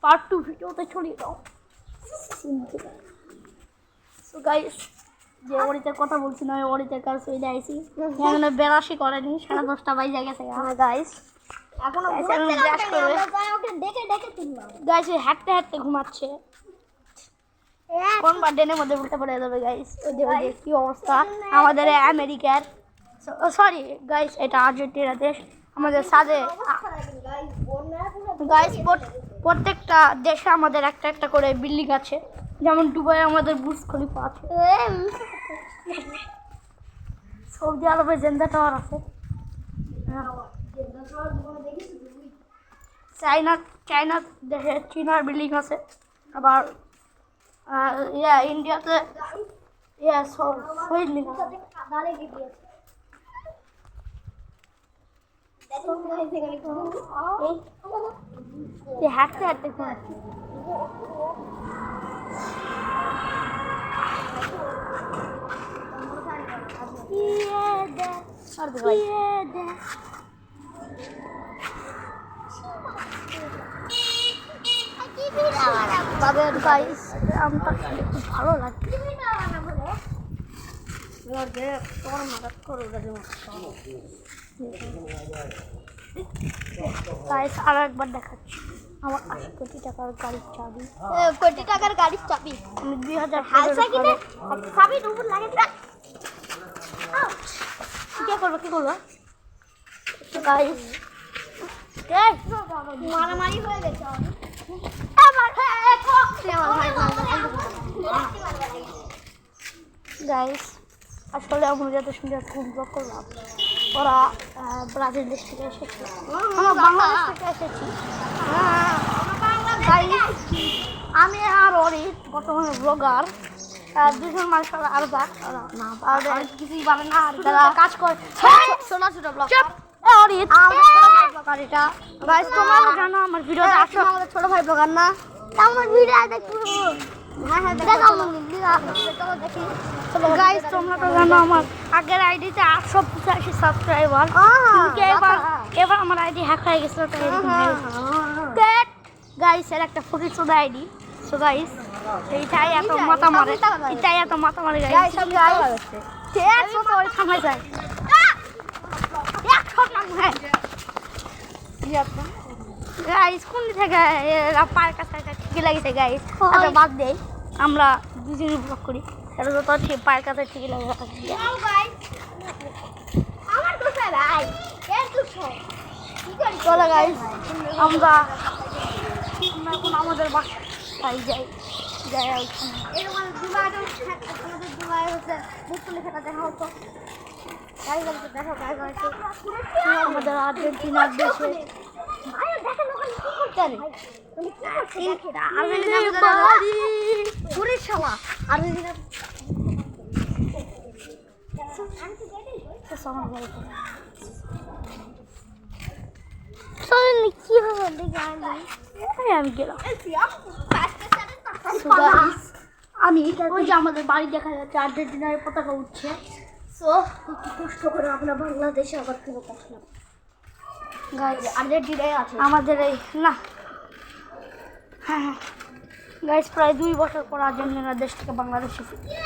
Part 2 ভিডিওতে চলে যাও। সো গাইস, যে ওরিতে কথা বলছি না, ওরিতে কাজ হয়ে যাইছি এখন বেরাশি করেনি, 10:30 বাজে গেছে গাইস। এখনো ব্রাশ করে ওকে ডেকে তুললাম গাইস, হাঁটতে হাঁটতে ঘুমাচ্ছে। কোন বার্থডের মধ্যে উঠতে পড়ে যাবে গাইস। ওই যে কি অবস্থা আমাদের আমেরিকার, সরি গাইস, এটা আর্জেন্টিনা দেশ। আমাদের সাথে গাইস প্রত্যেকটা দেশে আমাদের একটা একটা করে বিল্ডিং আছে। যেমন দুবাই আমাদের বুর্জ খলিফা আছে, সৌদি আরবে জেন্ডা টাওয়ার আছে, চায়না দেশে চীনার বিল্ডিং আছে, আবার ইন্ডিয়াতে শহীদ হাঁটতে হাঁটতে তাদের গাইস আমটা খেলে খুব ভালো লাগে। গাইস আরো একবার দেখাচ্ছি আমার 80 কোটি টাকার গাড়ির চাবি। কোটি টাকার গাড়ির চাবি আমি 2000 হালসা কিনে চাবি উপর লাগে না। কি করবো গাইস, মারামারি হয়ে গেছে গাইস। আসলে আমরা যত সুন্দর ফুটবল করলাম, ওরা ব্রাজিল দেশ থেকে এসেছে, আমরা বাংলাদেশ থেকে এসেছি। আমি আর অরিত বর্তমানে ব্লগার, দুজন মানুষ আর কিছুই পারে না, তারা কাজ করে ছোট ছোট ব্লগ। অরিত এটা গাইস, তোমরা জানো আমার ভিডিওতে আসো, আমাদের ছোট ভাই ব্লগার না, আমার ভিডিও দেখো। হ্যাঁ হ্যাঁ দেখি গাইস, তোমরা তো জানো আমার আগের আইডিতে 885 সাবস্ক্রাইবার, এবার আমার আইডি হ্যাক হয়ে গেছিল, তাই এরকম গাইস। এর একটা ফকির চোদা আইডি। সো গাইস, এইটাই এত মাথা মারে গাইস। সব গাইস তো ওই থামাই যায় এক শট না হ্যাঁ গাইস। কোন থেকে পায়ের কাছে ঠিকই লাগিছে গাইস। আচ্ছা বাদ দেই, আমরা দুজনে ব্লগ করি, এটা তো ঠিক পায়ের কাছে ঠিকই লাগে। আমার কোথায় ভাই এর কোথায় কি করি চলো গাইস, আমরা এখন আমাদের বাসায় যাই। এরকম দুবাইটা আমাদের দুবাই হচ্ছে বুঝতে লেখাটা দেখা হতো। গাড়ি গাড়িতে দেখো গাড়ি গাড়িতে আমাদের আর্জেন্টিনার দেশে ভাই দেখেন ওখানে কি করতে রে তুমি কি করছো আর্জেন্টিনা পুরিশ শালা আর্জেন্টিনা কি হবে আমি গেলাম। আমি ওই যে আমাদের বাড়ি দেখা যাচ্ছে, আর্জেন্টিনার পতাকা উঠছে। সো একটু কষ্ট করে আমরা বাংলাদেশে আবার ফেরত আসলাম। গাইস আর্জেন্টিনায় আছে আমাদের এই না, হ্যাঁ গাইস, প্রায় 2 বছর পর আর্জেন্টিনার দেশ থেকে বাংলাদেশে